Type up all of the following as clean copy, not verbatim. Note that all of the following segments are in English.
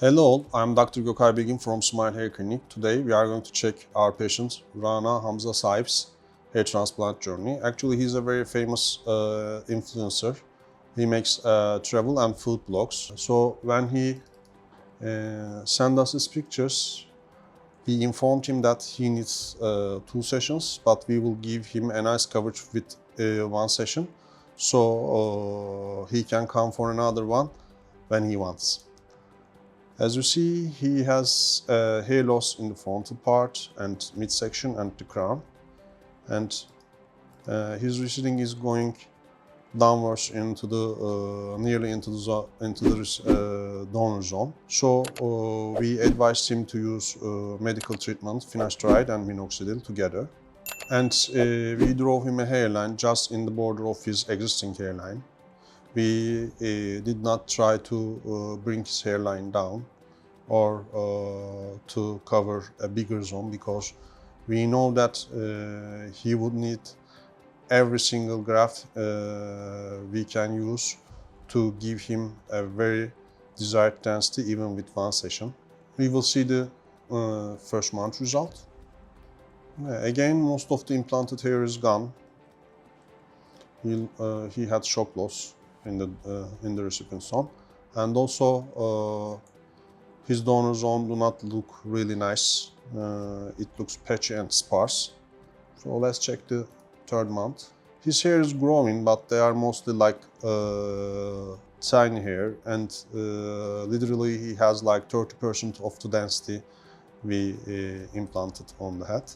Hello, I'm Dr. Gökay Bilgin from Smile Hair Clinic. Today we are going to check our patient Rana Hamza Saif's hair transplant journey. Actually, he's a very famous influencer. He makes travel and food blogs. So when he sent us his pictures, we informed him that he needs 2 sessions, but we will give him a nice coverage with 1 session. So he can come for another one when he wants. As you see, he has hair loss in the frontal part and midsection and the crown, and his receding is going downwards into the nearly into the donor zone. So we advised him to use medical treatment, finasteride and minoxidil together, and we drove him a hairline just in the border of his existing hairline. We did not try to bring his hairline down or to cover a bigger zone, because we know that he would need every single graft we can use to give him a very desired density even with 1 session. We will see the first month result. Again, most of the implanted hair is gone. He had shock loss in the recipient zone, and also his donor zone do not look really nice. It looks patchy and sparse. So let's check the 3rd month. His hair is growing, but they are mostly like tiny hair, and literally he has like 30% of the density we implanted on the head.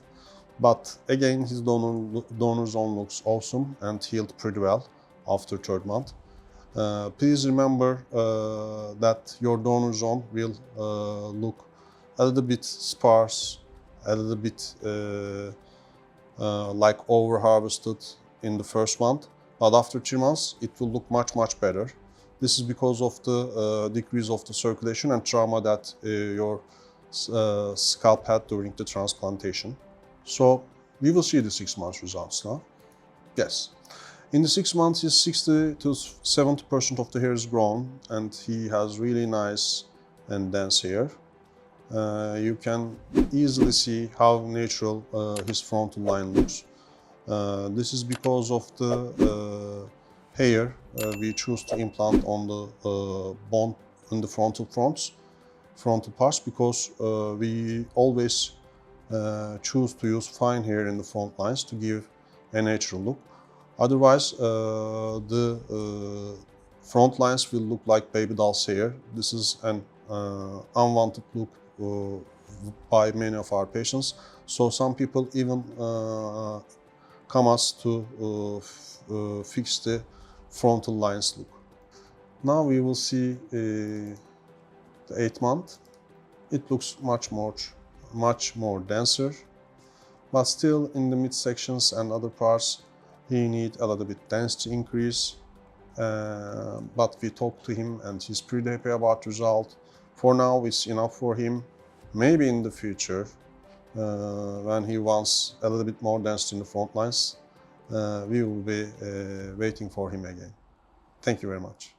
But again, his donor zone looks awesome and healed pretty well after 3rd month. Please remember that your donor zone will look a little bit sparse, a little bit like over-harvested in the 1st month, but after 3 months it will look much better. This is because of the decrease of the circulation and trauma that your scalp had during the transplantation. So we will see the 6 months results now. Yes. In the 6 months, his 60 to 70% of the hair is grown, and he has really nice and dense hair. You can easily see how natural his frontal line looks. This is because of the hair we choose to implant on the bone in the frontal parts, because we always choose to use fine hair in the front lines to give a natural look. Otherwise, the front lines will look like baby doll's hair. This is an unwanted look by many of our patients. So some people even come us to fix the frontal lines look. Now we will see the 8th month. It looks much more denser, but still in the midsections and other parts he needs a little bit density increase, but we talked to him and he's pretty happy about the result. For now, it's enough for him. Maybe in the future, when he wants a little bit more density in the front lines, we will be waiting for him again. Thank you very much.